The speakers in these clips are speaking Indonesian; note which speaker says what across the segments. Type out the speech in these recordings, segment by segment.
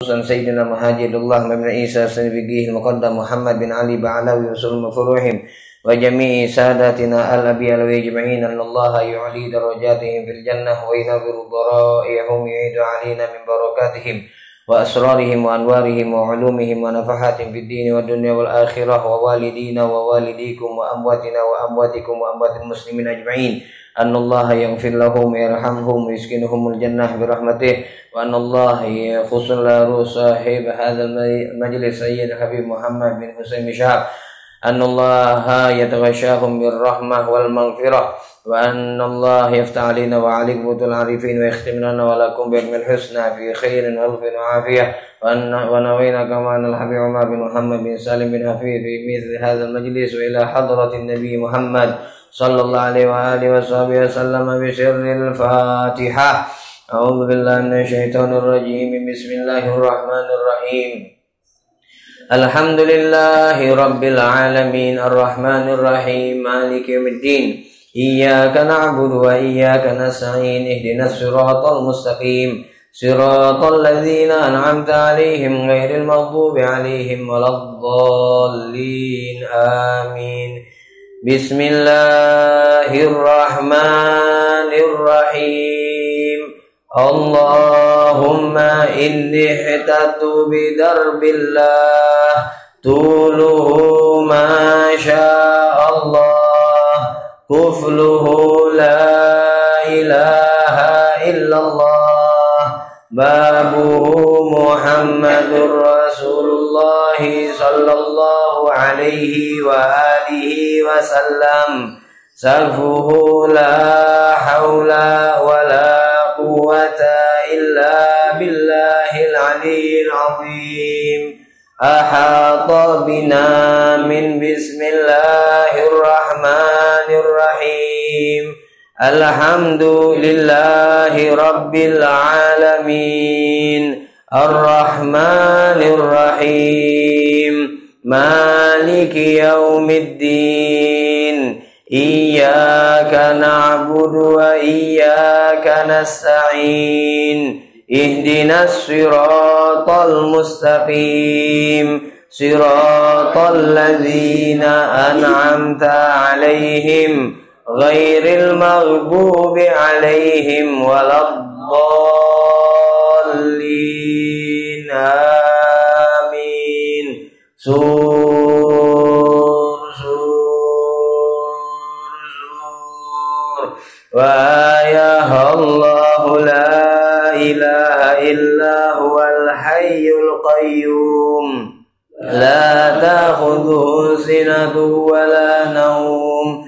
Speaker 1: سيدنا مهاجر الله بن عيسى سنبقيه المقدم محمد بن علي بعلاوي وسلم فروحهم وجميع ساداتنا الأبي أجمعين أن الله يعلي درجاتهم في الجنة وينظر ضرائعهم يعيد علينا من بركاتهم وأسرارهم وأنوارهم وعلومهم ونفحاتهم في الدين والدنيا والآخرة ووالدينا ووالديكم وأمواتنا وأمواتكم وأموات المسلمين أجمعين أن الله يغفر لهم ويرحمهم ويسكنهم الجنة برحمته وأن الله يخص له صاحب هذا المجلس سيد حبيب محمد بن حسين شهاب أن الله يتغشاهم بالرحمة والمغفرة وأن الله يفتح علينا وعليكم العارفين ويختم لنا ولكم بعلم الحسنى في خير وألف وعافية ونوينا كما أن الحبيب عمر بن محمد بن سالم بن حفيظ في مثل هذا المجلس وإلى حضرة النبي محمد صلى الله عليه وآله وصحبه وسلم بسر الفاتحة. أعوذ بالله من الشيطان الرجيم. بسم الله الرحمن الرحيم. الحمد لله رب العالمين الرحمن الرحيم مالك يوم الدين إياك نعبد وإياك نستعين اهدنا الصراط المستقيم صراط الذين أنعمت عليهم غير المغضوب عليهم ولا الضالين آمين. بسم الله الرحمن الرحيم. اللهم إني احتجت بدرب الله طوله ما شاء الله كفله لا إله إلا الله بابه محمد رسول الله صلى الله عليه وآله وسلم سقفه لا حول ولا قوة إلا بالله العلي العظيم. أحاط بنا من بسم الله الرحمن الرحيم. الحمد لله رب العالمين الرحمن الرحيم مالك يوم الدين إياك نعبد وإياك نستعين اهدنا الصراط المستقيم صراط الذين أنعمت عليهم غير المغضوب عليهم ولا الضالين آمين. وآية الله لا إله إلا هو الحي القيوم لا تأخذه سنة ولا نوم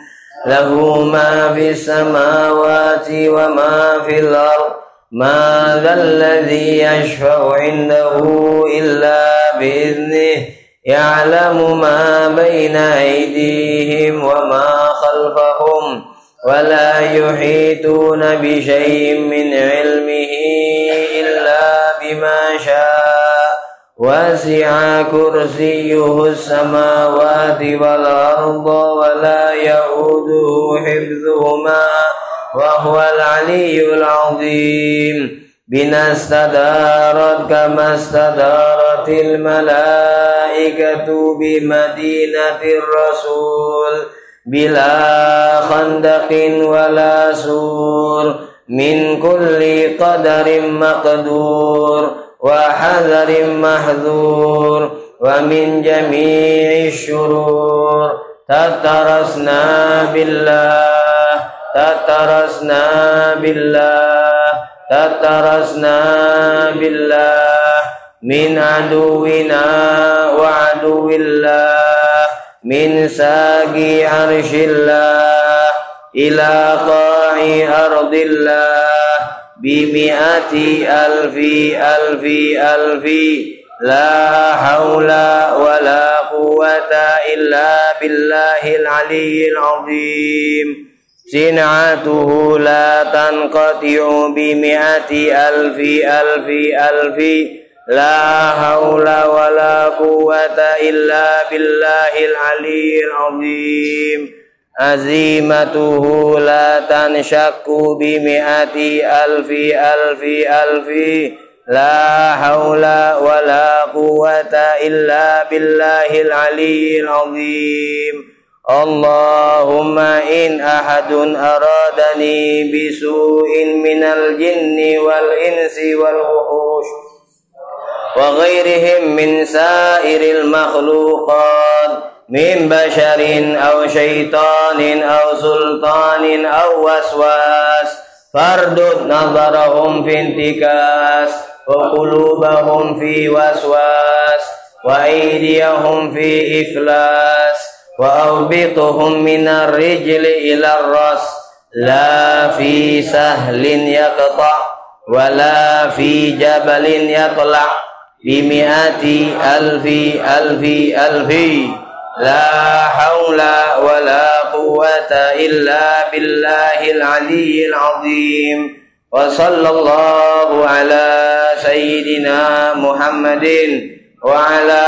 Speaker 1: له ما في السماوات وما في الأرض ما ذا الذي يشفع عنده إلا بإذنه يعلم ما بين أيديهم وما خلفهم ولا يحيطون بشيء من علمه إلا بما شاء وسع كرسيه السماوات والأرض ولا يؤوده حفظهما وهو العلي العظيم. بنا استدارت كما استدارت الملائكة بمدينة الرسول بلا خندق ولا سور من كل قدر مقدور وحذر محذور ومن جميع الشرور تترسنا بالله تترسنا بالله تترسنا بالله من عدونا وعدو الله من ساقي عرش الله إلى قاع أرض الله بمئة ألف ألف ألف لا حول ولا قوة إلا بالله العلي العظيم. صنعته لا تنقطع بمئة ألف ألف ألف لا حول ولا قوة إلا بالله العلي العظيم. عزيمته لا تنشق بمئة ألف ألف ألف لا حول قوة إلا بالله العلي العظيم اللهم إن أحد أرادني بسوء من الجن والإنس والوحوش وغيرهم من سائر المخلوقات من بشر أو شيطان أو سلطان أو وسواس فاردد نظرهم في انتكاس وقلوبهم في وسواس وأيديهم في إفلاس وأوبطهم من الرجل إلى الرأس لا في سهل يقطع ولا في جبل يطلع بمئات ألف لا حول ولا قوة إلا بالله العلي العظيم وصلى الله على سيدنا محمد وعلى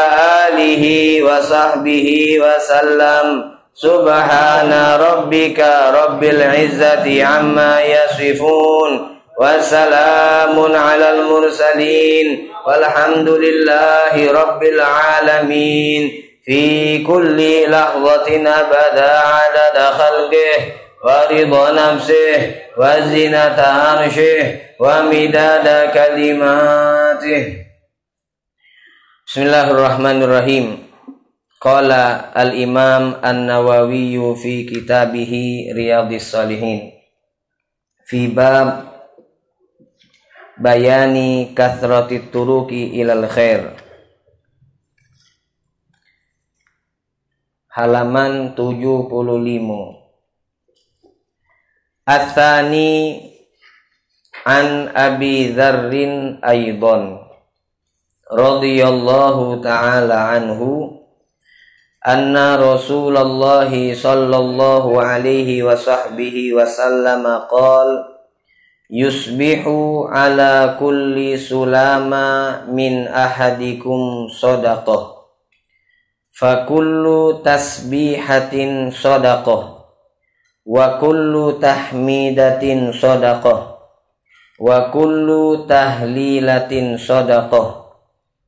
Speaker 1: آله وصحبه وسلم سبحان ربك رب العزة عما يصفون وسلام على المرسلين والحمد لله رب العالمين في كل لحظة أبدا عدد خلقه ورضا نفسه وزنة عرشه ومداد كلماته. Bismillahirrahmanirrahim. Qala al-Imam An-Nawawi fi kitabih Riyadhis Shalihin fi bab bayani kathratit turuki ilal khair. Halaman 75. Atsani an Abi Dzarrin aidan radhiyallahu ta'ala anhu anna Rasulullah sallallahu alaihi wa sahbihi wa sallama qala yusbihu ala kulli sulama min ahadikum sadaqah fa kullu tasbihatin sadaqah wa kullu tahmidatin sadaqah wa kullu tahlilatin sadaqah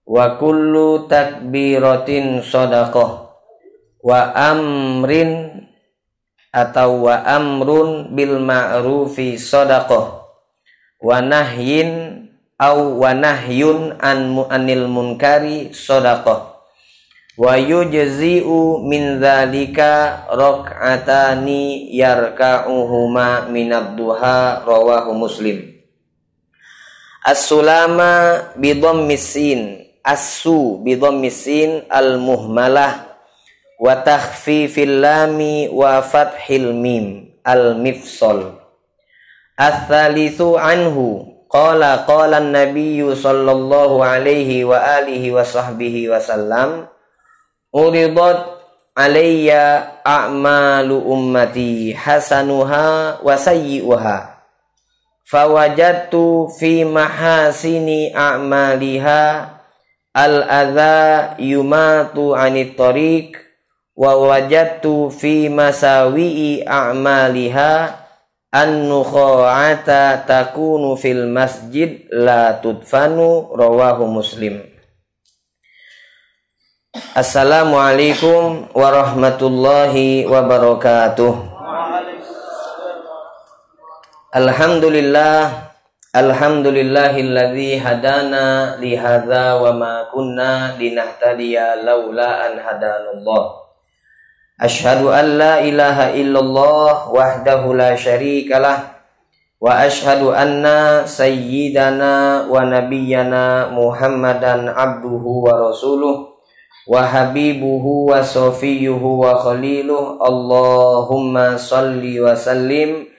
Speaker 1: wa kullu takbiratin sadaqah wa amrin atau wa amrun bil ma'rufi sadaqah wa nahyin au wa nahyun anil munkari sadaqah wa yujzi'u min dzalika rak'atani yarka'uhuma minad duha rawahu Muslim. As-sulama bidhammis sin as-su bidhammis sin al-muhmalah wa takhfifil lami wa fathil mim al-mifsal. Ats-tsalitsu anhu qala an-nabiyyu sallallahu alaihi wa alihi wa sahbihi wa sallam uridat alayya a'malu ummati hasanuha wa sayyi'uha fawajadtu fi mahasini a'maliha al-adha yumatu 'anit tariq wa wajadtu fi masawi'i a'maliha an-nukha'ata takunu fil masjid la tudfanu rawahu Muslim. Assalamualaikum warahmatullahi wabarakatuh. Alhamdulillahilladzi hadana li hadza wa ma kunna linahtadiya laula an hadanallah. Asyhadu an la ilaha illallah wahdahu la syarikalah wa asyhadu anna sayyidana wa nabiyyana Muhammadan abduhu wa rasuluh wa habibuhu wa safiyuhu wa khaliluh. Allahumma salli wa sallim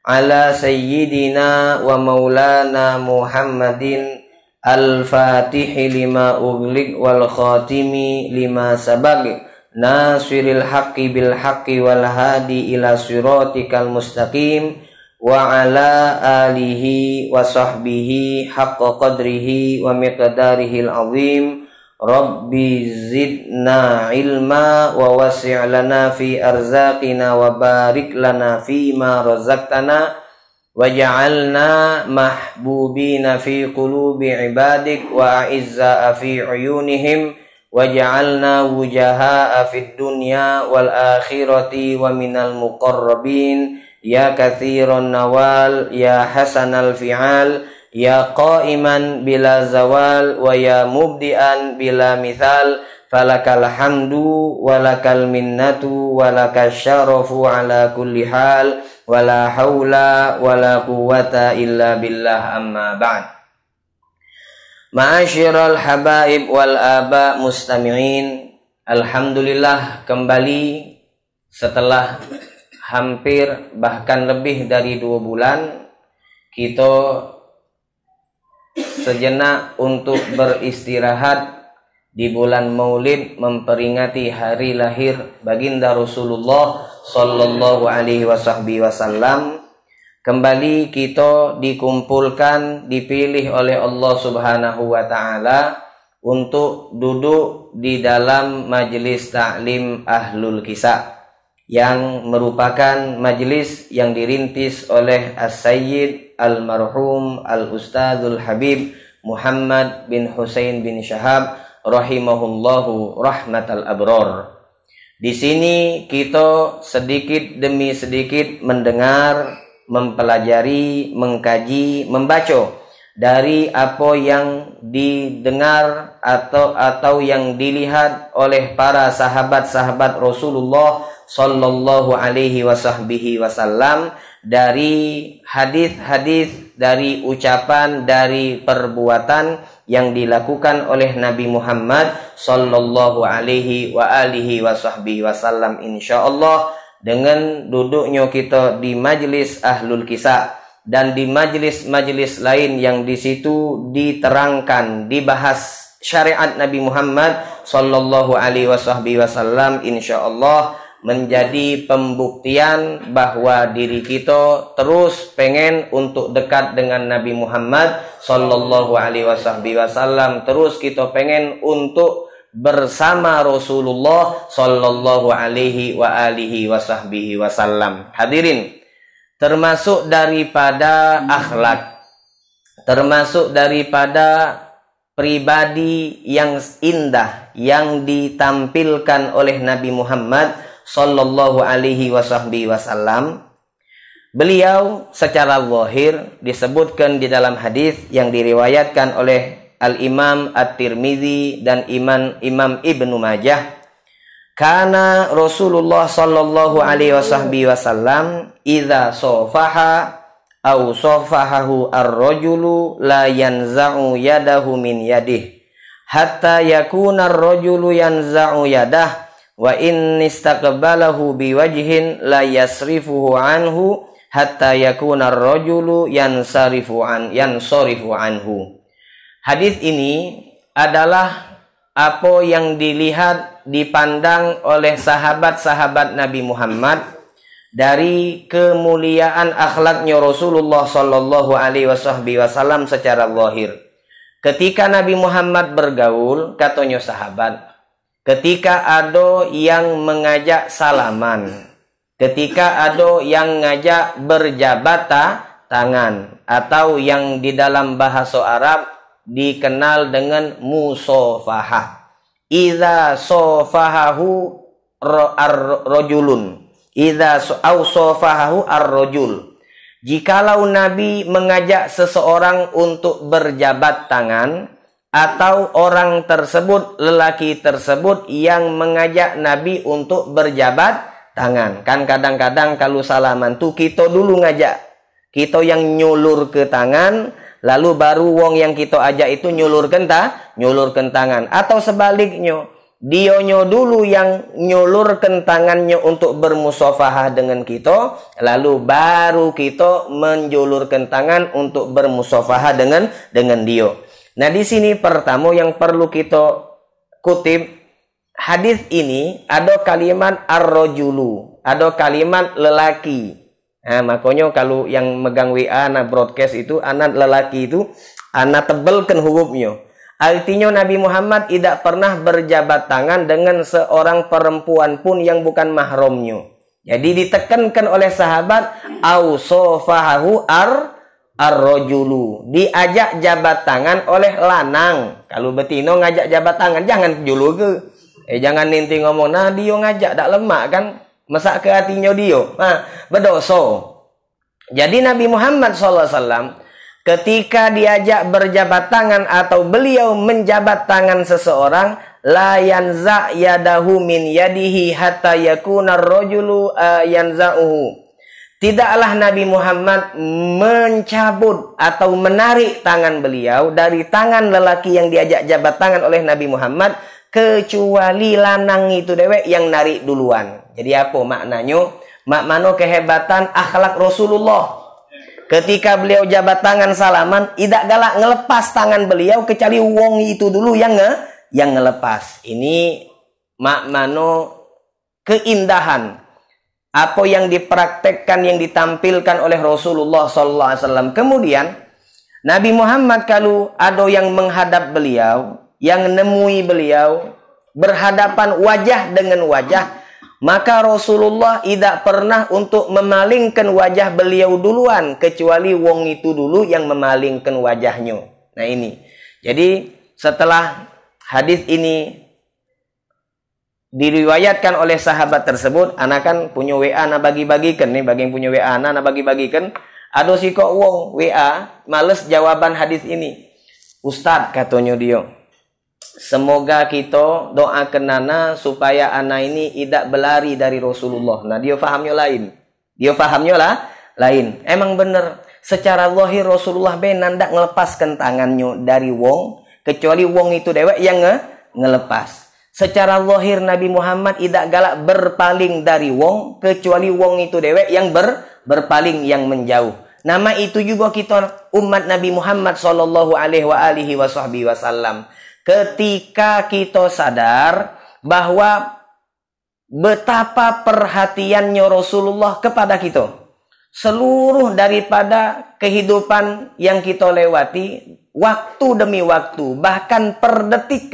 Speaker 1: ala sayyidina wa maulana Muhammadin al-fatihi lima ughliq wal khatimi lima sabaq nasiril haqqi bil haqqi wal hadi ila siratikal mustaqim wa ala alihi wa sahbihi haqqa qadrihi wa miqdarihil azim. Rabbi zidna ilma wa wasi' lana fi arzaqina wa barik lana fi ma razaqtana waj'alna mahbubina fi qulubi ibadik wa a'izza'a fi uyunihim waj'alna wujaha'a fid dunya wal akhirati wa minal muqarrabin ya kathiran nawal ya hasanal fi'al ya qa'iman bila zawal wa ya mubdi'an bila mithal falakal hamdu walakal minnatu walakal syarafu ala kulli hal wala haula wala quwwata illa billah amma ba'd. Ma'asyiral habaib wal aba mustami'in, alhamdulillah kembali setelah hampir bahkan lebih dari 2 bulan kita sejenak untuk beristirahat di bulan Maulid memperingati hari lahir baginda Rasulullah sallallahu alaihi wasallam. Kembali kita dikumpulkan, dipilih oleh Allah Subhanahu wa taala untuk duduk di dalam majelis taklim Ahlul Kisah yang merupakan majelis yang dirintis oleh As-Sayyid Al-Marhum Al-Ustadzul Habib Muhammad bin Husain bin Syahab rahimahullahu rahmatal abror. Di sini kita sedikit demi sedikit mendengar, mempelajari, mengkaji, membaca dari apa yang didengar atau yang dilihat oleh para sahabat-sahabat Rasulullah sallallahu alaihi wasallam, dari hadis-hadis, dari ucapan, dari perbuatan yang dilakukan oleh Nabi Muhammad sallallahu alaihi wasallam, insyaallah. Dengan duduknya kita di majelis Ahlul Kisah dan di majelis-majelis lain yang di situ diterangkan, dibahas syariat Nabi Muhammad sallallahu alaihi wasallam, insyaallah menjadi pembuktian bahwa diri kita terus pengen untuk dekat dengan Nabi Muhammad sallallahu alaihi wasallam, terus kita pengen untuk bersama Rasulullah sallallahu alaihi wasallam. Hadirin, termasuk daripada akhlak, termasuk daripada pribadi yang indah yang ditampilkan oleh Nabi Muhammad sallallahu alaihi wasallam, beliau secara zahir disebutkan di dalam hadis yang diriwayatkan oleh Al-Imam At-Tirmidzi dan Imam Ibnu Majah, kana Rasulullah sallallahu alaihi wasallam idza safaha aw safahahu ar-rajulu la yanza'u yadahu min yadihi hatta yakuna ar-rajulu yanza'u yadah wa in istaqbalahu biwajhin la yasrifuhu anhu hatta yakuna ar-rajulu yansarifu anhu. Hadis ini adalah apa yang dilihat, dipandang oleh sahabat-sahabat Nabi Muhammad dari kemuliaan akhlaknya Rasulullah sallallahu alaihi wasallam secara zahir. Ketika Nabi Muhammad bergaul, katanya sahabat, ketika ada yang mengajak salaman, ketika ada yang ngajak berjabat tangan, atau yang di dalam bahasa Arab dikenal dengan musafahah. Idza safahahu ar-rajulun, idza safahahu ar-rajul. Jikalau Nabi mengajak seseorang untuk berjabat tangan, atau orang tersebut, lelaki tersebut yang mengajak Nabi untuk berjabat tangan. Kan kadang-kadang kalau salaman tuh kita dulu ngajak, kita yang nyulur ke tangan, lalu baru wong yang kita ajak itu nyulurkan tangan. Atau sebaliknya, dionyo dulu yang nyulurkan tangannya untuk bermusafahah dengan kita, lalu baru kita menjulurkan tangan untuk bermusafahah dengan dia. Nah, di sini pertama yang perlu kita kutip hadis ini, ada kalimat ar-rajulu, ada kalimat lelaki. Nah, makanya kalau yang megang WA, anak broadcast itu, anak lelaki itu, anak tebelkan hurufnya. Artinya Nabi Muhammad tidak pernah berjabat tangan dengan seorang perempuan pun yang bukan mahramnya. Jadi ditekankan oleh sahabat ausofahu ar-rajulu, diajak jabat tangan oleh lanang. Kalau betino ngajak jabat tangan jangan julu ke. Jangan ninti ngomong nah dia ngajak dak lemak kan. Masak ke hatinya dia. Nah, berdosa. Jadi Nabi Muhammad SAW ketika diajak berjabat tangan atau beliau menjabat tangan seseorang, la yanza yadahu min yadihi hatta yakuna ar-rajulu yanza'uhu. Tidaklah Nabi Muhammad mencabut atau menarik tangan beliau dari tangan lelaki yang diajak jabat tangan oleh Nabi Muhammad kecuali lanang itu dewek yang narik duluan. Jadi apa maknanya? Maknanya kehebatan akhlak Rasulullah. Ketika beliau jabat tangan salaman, tidak galak ngelepas tangan beliau kecuali wong itu dulu yang ngelepas. Ini maknanya keindahan apa yang dipraktekkan, yang ditampilkan oleh Rasulullah SAW. Kemudian Nabi Muhammad kalau ada yang menghadap beliau, yang nemui beliau berhadapan wajah dengan wajah, maka Rasulullah tidak pernah untuk memalingkan wajah beliau duluan, kecuali wong itu dulu yang memalingkan wajahnya. Nah ini. Jadi setelah hadis ini diriwayatkan oleh sahabat tersebut, anak kan punya WA na bagi-bagikan nih, bagi yang punya WA na bagi-bagikan. Ada si kok wong WA males jawaban hadis ini. Ustadz katanya dia, semoga kita doakan nana supaya anak ini tidak berlari dari Rasulullah. Nah dia fahamnya lain. Dia fahamnya lain. Emang bener. Secara zahir Rasulullah ndak ngelepaskan tangannya dari wong, kecuali wong itu dewek yang ngelepas. Secara zahir Nabi Muhammad tidak galak berpaling dari wong, kecuali wong itu dewek yang berpaling, yang menjauh. Nama itu juga kita umat Nabi Muhammad sallallahu alaihi wasallam. Ketika kita sadar bahwa betapa perhatiannya Rasulullah kepada kita, seluruh daripada kehidupan yang kita lewati, waktu demi waktu, bahkan per detik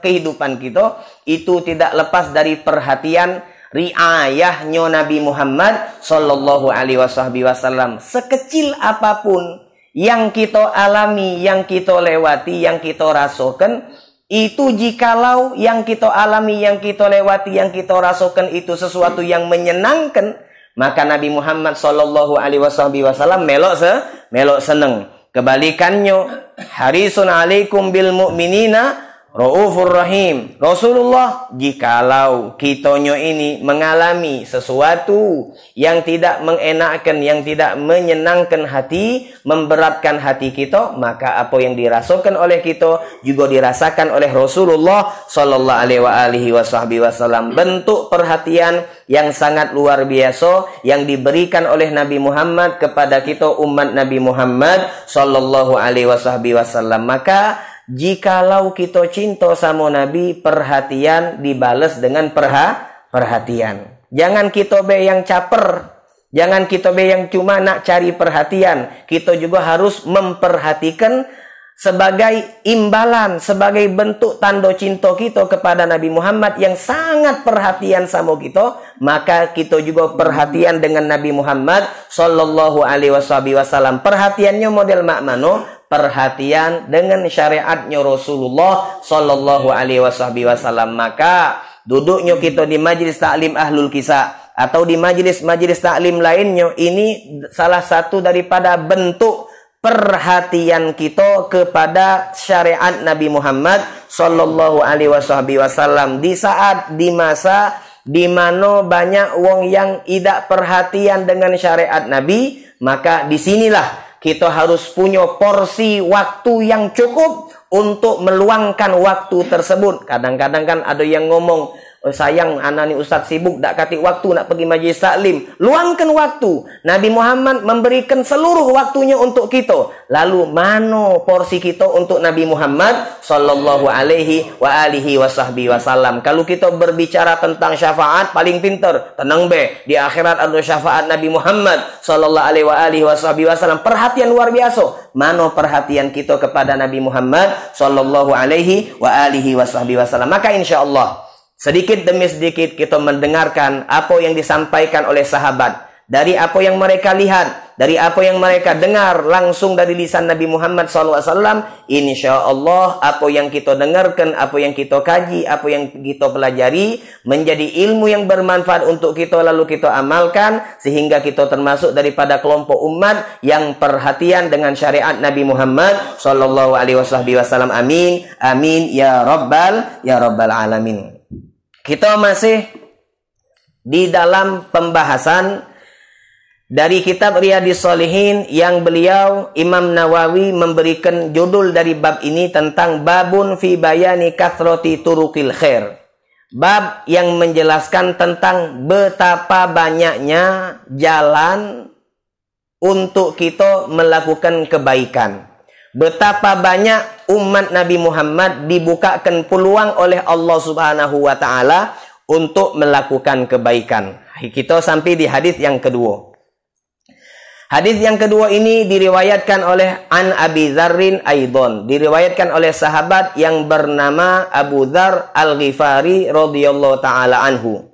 Speaker 1: kehidupan kita, itu tidak lepas dari perhatian riayahnya Nabi Muhammad sallallahu alaihi wasallam. Sekecil apapun yang kita alami, yang kita lewati, yang kita rasakan, itu jikalau yang kita alami, yang kita lewati, yang kita rasakan itu sesuatu yang menyenangkan, maka Nabi Muhammad sallallahu alaihi wasallam melok seneng. Kebalikannya, harisun alaikum bil mu'minina Raufur Rahim. Rasulullah, jikalau kitanya ini mengalami sesuatu yang tidak mengenakkan, yang tidak menyenangkan hati, memberatkan hati kita, maka apa yang dirasakan oleh kita juga dirasakan oleh Rasulullah sallallahu alaihi wasallam. Bentuk perhatian yang sangat luar biasa yang diberikan oleh Nabi Muhammad kepada kita umat Nabi Muhammad sallallahu alaihi wasallam. Maka jikalau kita cinta sama Nabi, perhatian dibales dengan perhatian. Jangan kita be yang caper. Jangan kita be yang cuma nak cari perhatian. Kita juga harus memperhatikan sebagai imbalan, sebagai bentuk tanda cinta kita kepada Nabi Muhammad yang sangat perhatian sama kita. Maka kita juga perhatian dengan Nabi Muhammad sallallahu alaihi wasallam. Perhatiannya model makmano, perhatian dengan syariatnya Rasulullah sallallahu alaihi wasallam. Maka duduknya kita di majlis taklim ahlul kisah atau di majlis-majlis taklim lainnya, ini salah satu daripada bentuk perhatian kita kepada syariat Nabi Muhammad sallallahu alaihi wasallam. Di saat, di masa di mana banyak wong yang tidak perhatian dengan syariat Nabi, maka disinilah kita harus punya porsi waktu yang cukup untuk meluangkan waktu tersebut. Kadang-kadang kan ada yang ngomong, oh, sayang anak ni ustaz sibuk tak katik waktu nak pergi majlis taklim. Luangkan waktu. Nabi Muhammad memberikan seluruh waktunya untuk kita. Lalu mana porsi kita untuk Nabi Muhammad sallallahu alaihi wasallam? Kalau kita berbicara tentang syafaat, paling pintar, tenang be, di akhirat ada syafaat Nabi Muhammad sallallahu alaihi wasallam. Perhatian luar biasa. Mana perhatian kita kepada Nabi Muhammad sallallahu alaihi wasallam? Maka insyaallah sedikit demi sedikit kita mendengarkan apa yang disampaikan oleh sahabat, dari apa yang mereka lihat, dari apa yang mereka dengar langsung dari lisan Nabi Muhammad SAW, insya Allah apa yang kita dengarkan, apa yang kita kaji, apa yang kita pelajari menjadi ilmu yang bermanfaat untuk kita, lalu kita amalkan sehingga kita termasuk daripada kelompok umat yang perhatian dengan syariat Nabi Muhammad SAW. Amin, amin ya rabbal alamin. Kita masih di dalam pembahasan dari kitab Riyadhis Shalihin yang beliau Imam Nawawi memberikan judul dari bab ini tentang babun fi bayani kathrati turuqil khair. Bab yang menjelaskan tentang betapa banyaknya jalan untuk kita melakukan kebaikan. Betapa banyak umat Nabi Muhammad dibukakan peluang oleh Allah Subhanahu wa taala untuk melakukan kebaikan. Kita sampai di hadis yang kedua. Hadis yang kedua ini diriwayatkan oleh An Abi Dzarrin Aidon, diriwayatkan oleh sahabat yang bernama Abu Dzar Al-Ghifari radhiyallahu taala anhu.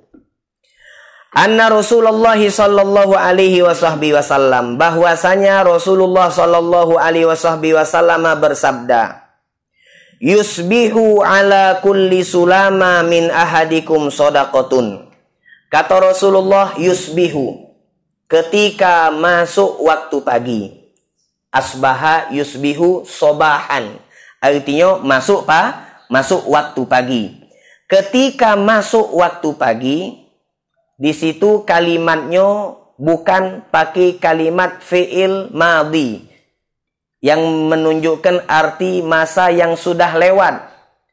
Speaker 1: Anna Rasulullah sallallahu alaihi wasallam, bahwasanya Rasulullah sallallahu alaihi wasallam bersabda, yusbihu ala kulli sulama min ahadikum shadaqatun. Kata Rasulullah, yusbihu, ketika masuk waktu pagi. Asbaha yusbihu sobahan, artinya masuk waktu pagi. Ketika masuk waktu pagi, di situ kalimatnya bukan pakai kalimat fi'il madhi yang menunjukkan arti masa yang sudah lewat.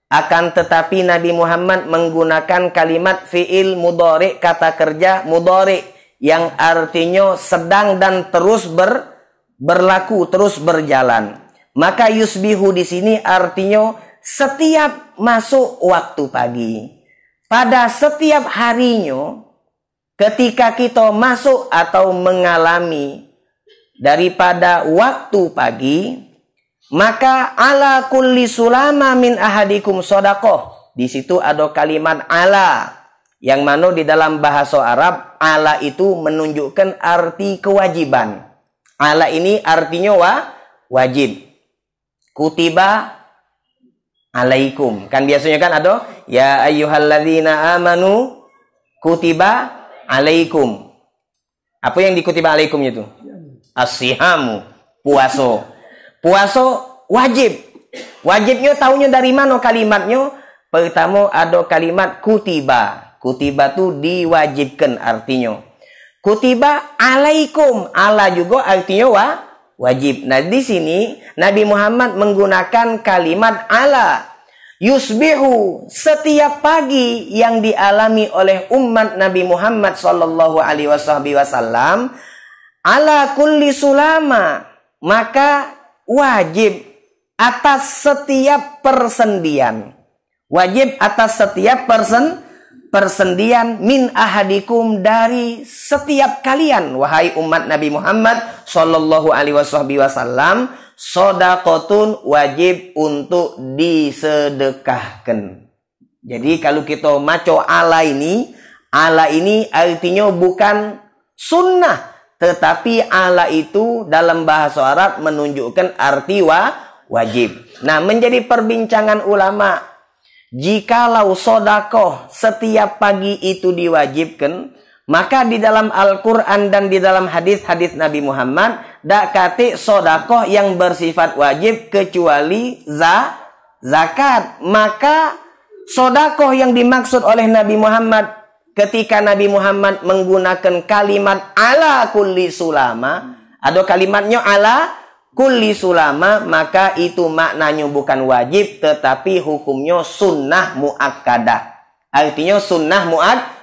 Speaker 1: Akan tetapi Nabi Muhammad menggunakan kalimat fi'il mudhari, kata kerja mudhari, yang artinya sedang dan terus berlaku, terus berjalan. Maka yusbihu di sini artinya setiap masuk waktu pagi. Pada setiap harinya, ketika kita masuk atau mengalami daripada waktu pagi, maka ala kulli sulama min ahadikum shadaqah. Di situ ada kalimat ala, yang mana di dalam bahasa Arab ala itu menunjukkan arti kewajiban. Ala ini artinya wajib. Kutiba alaikum. Kan biasanya kan ada ya ayyuhalladzina amanu kutiba alaikum. Apa yang dikutiba alaikum itu? As-sihamu, puasa. Puasa wajib. Wajibnya tahunya dari mana kalimatnya? Pertama ada kalimat kutiba. Kutiba itu diwajibkan artinya. Kutiba alaikum, ala juga artinya wajib. Nah, di sini Nabi Muhammad menggunakan kalimat ala. Yusbihu, setiap pagi yang dialami oleh umat Nabi Muhammad sallallahu alaihi wasallam, ala kulli sulama, maka wajib atas setiap persendian. Wajib atas setiap persendian min ahadikum, dari setiap kalian, wahai umat Nabi Muhammad sallallahu alaihi wasallam, shadaqatun, wajib untuk disedekahkan. Jadi kalau kita maco ala ini artinya bukan sunnah, tetapi ala itu dalam bahasa Arab menunjukkan arti wajib. Nah, menjadi perbincangan ulama, jikalau sedekah setiap pagi itu diwajibkan, maka di dalam Al-Quran dan di dalam hadis-hadis Nabi Muhammad dak kate sedekah yang bersifat wajib kecuali zakat. Maka sedekah yang dimaksud oleh Nabi Muhammad ketika Nabi Muhammad menggunakan kalimat ala kulli sulama, ada kalimatnya ala kulli sulama, maka itu maknanya bukan wajib, tetapi hukumnya sunnah muakkadah. Artinya sunnah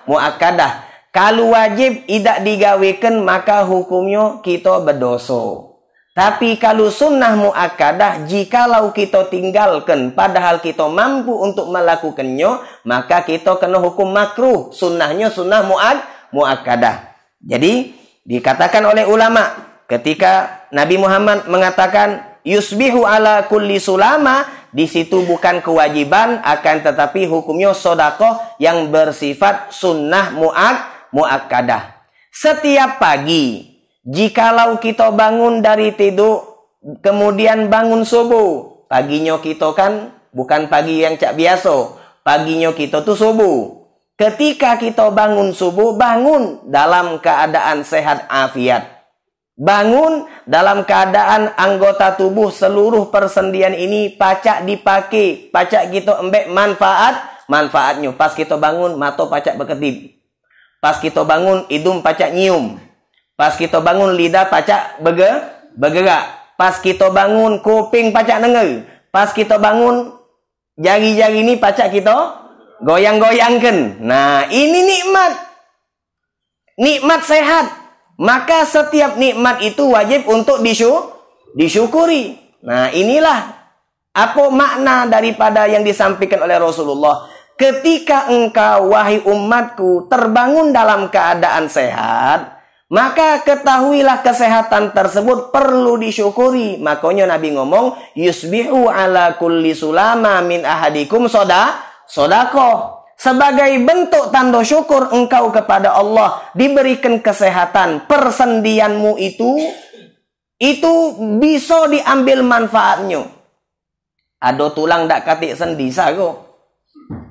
Speaker 1: muakkadah. Kalau wajib tidak digawekan, maka hukumnya kita berdosa. Tapi kalau sunnah muakkadah, jikalau kita tinggalkan padahal kita mampu untuk melakukannya, maka kita kena hukum makruh. Sunnahnya sunnah muakkadah. Jadi dikatakan oleh ulama, ketika Nabi Muhammad mengatakan yusbihu ala kulli sulama, di situ bukan kewajiban, akan tetapi hukumnya sodakoh yang bersifat sunnah muakkadah. Setiap pagi, jikalau kita bangun dari tidur, kemudian bangun subuh, paginya kita kan bukan pagi yang cak biasa, paginya kita tuh subuh. Ketika kita bangun subuh, bangun dalam keadaan sehat afiat. Bangun dalam keadaan anggota tubuh seluruh persendian ini pacak dipakai, pacak kita embek manfaatnya. Pas kita bangun, mata pacak berkedip. Pas kita bangun, hidung pacak nyium. Pas kita bangun, lidah pacak bergerak. Pas kita bangun, kuping pacak denger. Pas kita bangun, jari-jari ini pacak kita goyang-goyangkan. Nah, ini nikmat. Nikmat sehat. Maka setiap nikmat itu wajib untuk disyukuri. Nah, inilah apa makna daripada yang disampaikan oleh Rasulullah. Ketika engkau, wahai umatku, terbangun dalam keadaan sehat, maka ketahuilah kesehatan tersebut perlu disyukuri. Makanya Nabi ngomong, yusbihu ala kulli sulama min ahadikum sodakoh. Sebagai bentuk tanda syukur engkau kepada Allah diberikan kesehatan, persendianmu itu bisa diambil manfaatnya. Ada tulang tak katik sendi, sago.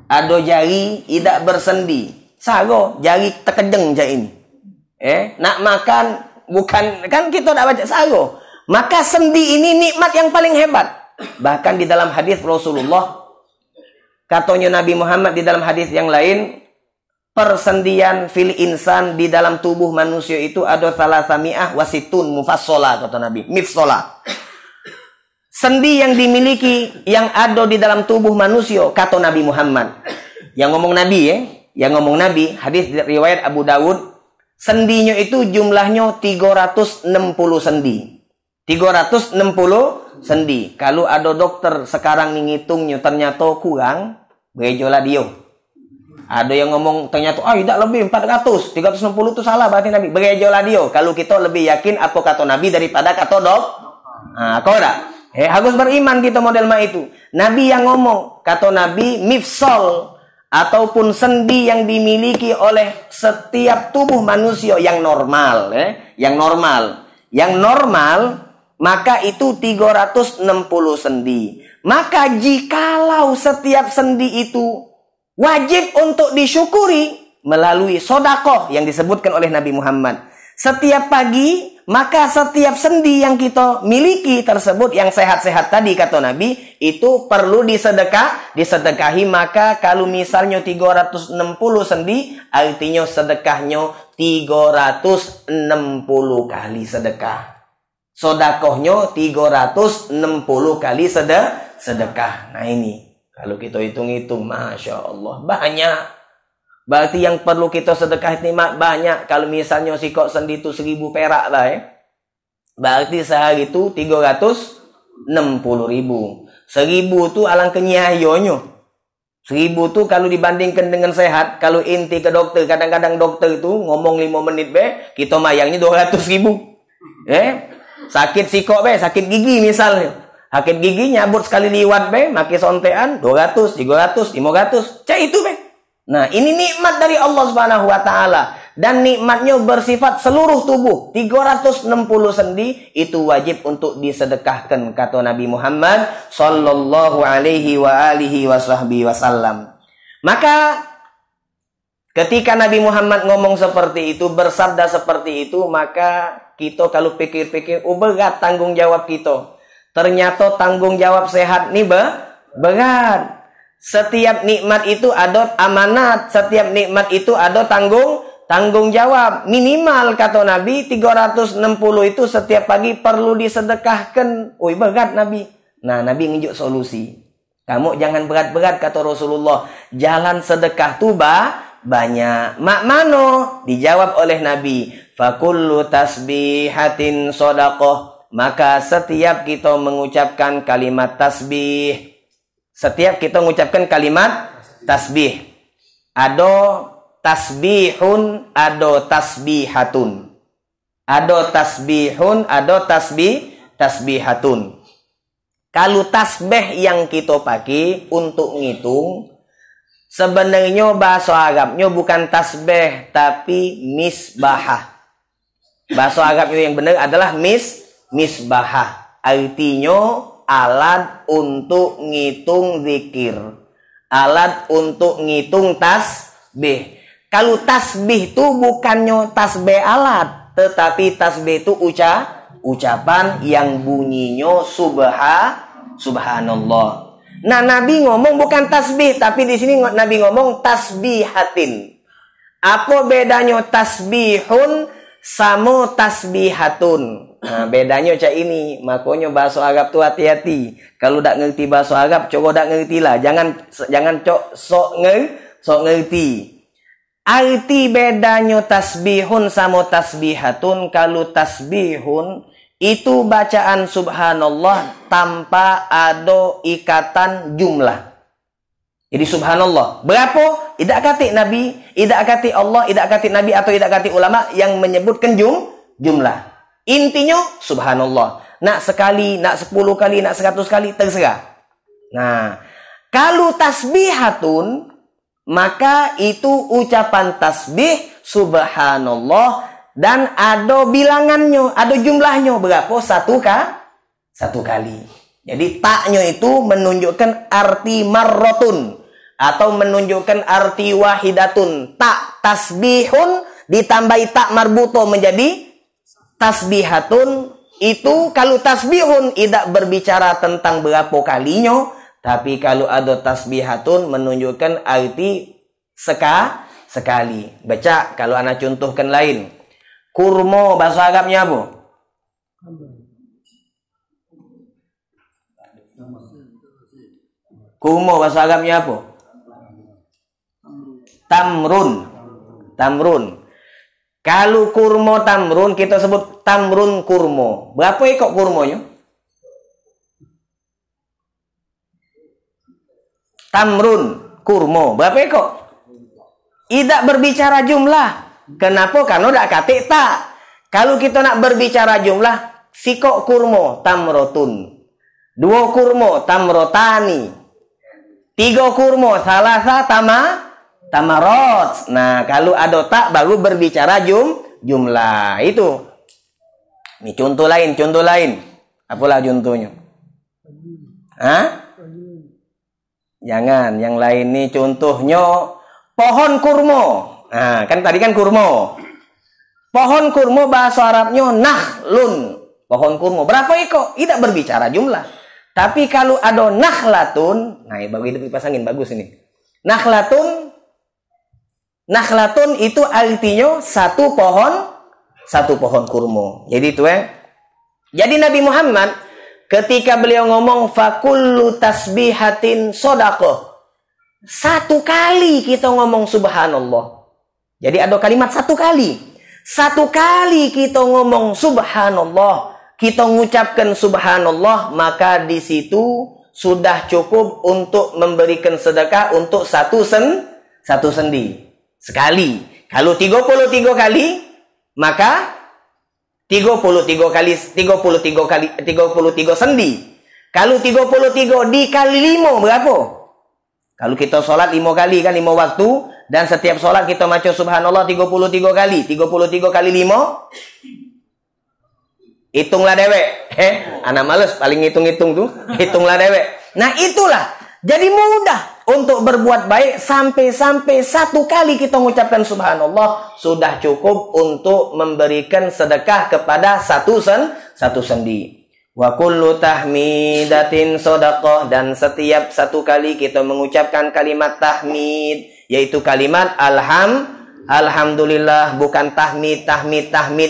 Speaker 1: Ada jari tidak bersendi, sago. Jari terkedeng je ini. Nak makan bukan kan kita tak baca sago. Maka sendi ini nikmat yang paling hebat. Bahkan di dalam hadis Rasulullah, katanya Nabi Muhammad di dalam hadis yang lain, persendian fil insan di dalam tubuh manusia itu ada salasami'ah wasitun mufassola, kata Nabi. Mifsola. Sendi yang dimiliki, yang ada di dalam tubuh manusia, kata Nabi Muhammad. Yang ngomong Nabi yang ngomong Nabi, hadis riwayat Abu Dawud, sendinya itu jumlahnya 360 sendi. 360 sendi. Kalau ada dokter sekarang ngitungnya ternyata kurang, berejolah dia. Ada yang ngomong ternyata tidak lebih 400, 360 itu salah berarti Nabi. Berejolah dia. Kalau kita lebih yakin apa kata Nabi daripada kata dok. Kau tak? Harus beriman kita model itu. Nabi yang ngomong, kata Nabi, mifsol ataupun sendi yang dimiliki oleh setiap tubuh manusia yang normal, yang normal, maka itu 360 sendi. Maka jikalau setiap sendi itu wajib untuk disyukuri melalui sodakoh yang disebutkan oleh Nabi Muhammad. Setiap pagi, maka setiap sendi yang kita miliki tersebut yang sehat-sehat tadi kata Nabi, itu perlu disedekahi. Maka kalau misalnya 360 sendi, artinya sedekahnya 360 kali sedekah. Sodakohnya 360 kali sedekah. Nah ini, kalau kita hitung-hitung, Masya Allah, banyak. Berarti yang perlu kita sedekah itu banyak. Kalau misalnya sikok sendi itu 1000 perak lah berarti sehari itu 360.000. 1000 itu alangkah nyayonya. 1000 itu kalau dibandingkan dengan sehat, kalau inti ke dokter, kadang-kadang dokter itu ngomong 5 menit kita mayangnya 200.000. Sakit sikok sakit gigi misalnya. Sakit gigi nyabut sekali liwat maki sontean 200, 300, 500. Cak itu Nah, ini nikmat dari Allah Subhanahu wa taala dan nikmatnya bersifat seluruh tubuh. 360 sendi itu wajib untuk disedekahkan kata Nabi Muhammad sallallahu alaihi wa alihi wasallam. Maka ketika Nabi Muhammad ngomong seperti itu, bersabda seperti itu, maka kita kalau pikir-pikir berat tanggung jawab kita. Ternyata tanggung jawab sehat ini berat. Setiap nikmat itu ada amanat, setiap nikmat itu ada tanggung jawab. Minimal kata Nabi 360 itu setiap pagi perlu disedekahkan. Berat Nabi. Nah, Nabi nunjuk solusi. Kamu jangan berat-berat kata Rasulullah. Jalan sedekah tuh banyak. Mak mano? Dijawab oleh Nabi, fakullu tasbihatin sodaqoh. Maka setiap kita mengucapkan kalimat tasbih, setiap kita mengucapkan kalimat tasbih, ada tasbihun, ada tasbihatun. Ada tasbihun, ada tasbihatun. Kalau tasbih yang kita pakai untuk ngitung, sebenarnya bahasa Arabnya bukan tasbih, tapi misbahah. Bahasa Arabnya yang benar adalah misbahah. Artinya alat untuk ngitung zikir. Alat untuk ngitung tasbih. Kalau tasbih itu bukannya tasbih alat, tetapi tasbih itu ucapan yang bunyinya subhanallah. Nah, Nabi ngomong bukan tasbih, tapi di sini Nabi ngomong tasbihatin. Apa bedanya tasbihun sama tasbihatun? Nah, bedanya cak ini. Makanya bahasa Arab tuh hati-hati. Kalau tak ngerti bahasa Arab, coba tak ngerti lah. Jangan sok ngerti. Arti bedanya tasbihun sama tasbihatun. Kalau tasbihun itu bacaan subhanallah tanpa ada ikatan jumlah. Jadi subhanallah. Berapa? Tidak kata Nabi, tidak kata Allah, tidak kata Nabi atau tidak kata ulama yang menyebutkan jumlah. Intinya subhanallah. Nak sekali, nak 10 kali, nak 100 kali, terserah. Nah, kalau tasbihatun, maka itu ucapan tasbih subhanallah dan ada bilangannya, ada jumlahnya berapa? Satu kali. Jadi taknya itu menunjukkan arti marrotun atau menunjukkan arti wahidatun. Tak tasbihun ditambahi tak marbuto menjadi tasbihatun. Itu kalau tasbihun tidak berbicara tentang berapa kalinya, tapi kalau ada tasbihatun menunjukkan arti sekali. Baca kalau anak contohkan lain. Kurma bahasa Arabnya apa? Kurma bahasa Arabnya apa? Tamrun. Kalau kurma tamrun kita sebut tamrun kurma. Berapa ekor kurmanya? Tamrun kurma. Berapa ekor? Tidak berbicara jumlah. Kenapa? Karena tidak kata tak. Kalau kita nak berbicara jumlah, sikok kurma tamrotun, 2 kurma tamrotani, 3 kurma salasa tamarot. Nah, kalau ada tak baru berbicara jumlah. Itu. Ini contoh lain. Apalah contohnya? Hah? Jangan, yang lain nih contohnya pohon kurma. Nah, kan tadi kan kurma. Pohon kurma bahasa Arabnya nahlun. Pohon kurma. Berapa ekor? Tidak berbicara jumlah. Tapi kalau ada nakhlatun, nah baru itu dipasangin bagus ini. Nakhlatun itu artinya satu pohon kurma. Jadi itu Jadi Nabi Muhammad ketika beliau ngomong fakullu tasbihatin sodaqah. 1 kali kita ngomong subhanallah. Jadi ada kalimat 1 kali. 1 kali kita ngomong subhanallah, kita mengucapkan subhanallah, maka di situ sudah cukup untuk memberikan sedekah untuk satu sendi. Sekali. Kalau 33 kali, maka 33 sendi. Kalau 33 dikali 5 berapa? Kalau kita sholat 5 kali kan 5 waktu, dan setiap sholat kita baca subhanallah 33 kali. 33 kali 5. Hitunglah dewek. Anak males paling hitung-hitung tuh. Hitunglah dewek. Nah itulah. Jadi mudah untuk berbuat baik sampai 1 kali kita mengucapkan subhanallah sudah cukup untuk memberikan sedekah kepada satu sendi. Wa kullu tahmidatin shadaqah, dan setiap 1 kali kita mengucapkan kalimat tahmid, yaitu kalimat alhamdulillah, bukan tahmid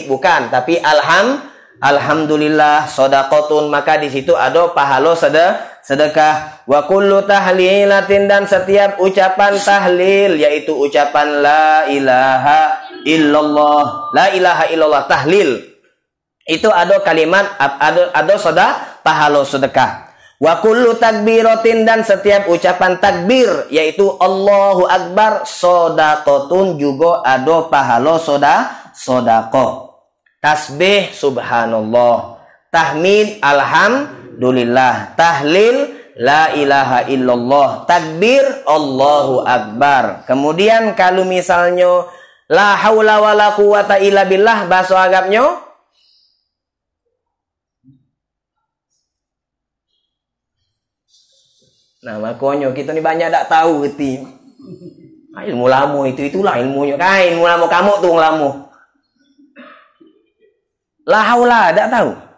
Speaker 1: bukan, tapi alhamdulillah shadaqatun, maka di situ ada pahala sedekah. Wa kullu tahlilatin, dan setiap ucapan tahlil, yaitu ucapan la ilaha illallah tahlil. Itu ada kalimat, ada pahala sedekah. Wa kullu takbiratin, dan setiap ucapan takbir, yaitu Allahu Akbar, shadaqatun, juga ada pahala sedekah. Tasbih subhanallah, tahmid Alhamdulillah. Tahlil la ilaha illallah. Takbir Allahu akbar. Kemudian kalau misalnya la haula wala quwata illa billah, bahasa Arabnya nah, makanya kita ni banyak tak tahu geti. Ilmu lama itulah ilmunya. Kan ilmu lama kamu tu orang lama. La haula tak tahu.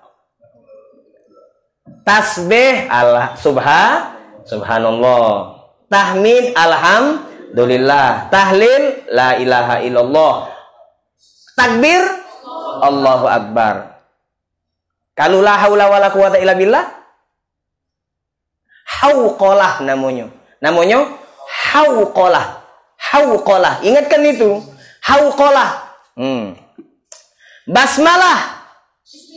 Speaker 1: Tasbih Allah subhanallah. Tahmid alhamdulillah. Tahlil la ilaha illallah. Takbir Allahu akbar. Kalau la haula wala quwata illa billah, hauqalah namanya. Namanya hauqalah. Hauqalah. Ingatkan itu. Hauqalah. Basmalah.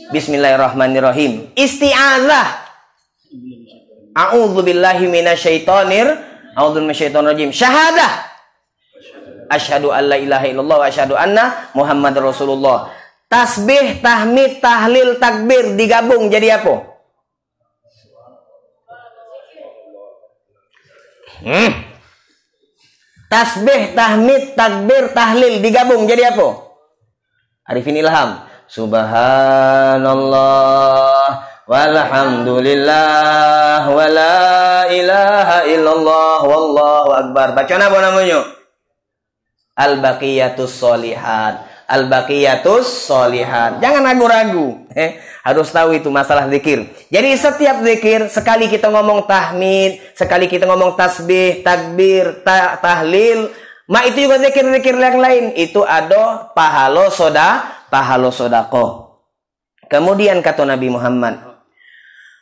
Speaker 1: Bismillahirrahmanirrahim. Isti'adzah. A'udzubillahi minasyaitonir rajim. Syahadah. Asyhadu an la ilaha illallah wa asyhadu anna Muhammadar Rasulullah. Tasbih, tahmid, tahlil, takbir digabung jadi apa? Tasbih, tahmid, takbir, tahlil digabung jadi apa? Arifin ilham. Subhanallah walhamdulillah wala ilaha illallah wallahu akbar. Bacaan apa namanya? Al-baqiyatus sholihat. Al-baqiyatus sholihat. Jangan ragu-ragu. Harus tahu itu masalah zikir. Jadi setiap zikir, sekali kita ngomong tahmid, sekali kita ngomong tasbih, takbir, tahlil, itu juga zikir-zikir yang lain. Itu ada pahala sodakoh. Kemudian kata Nabi Muhammad,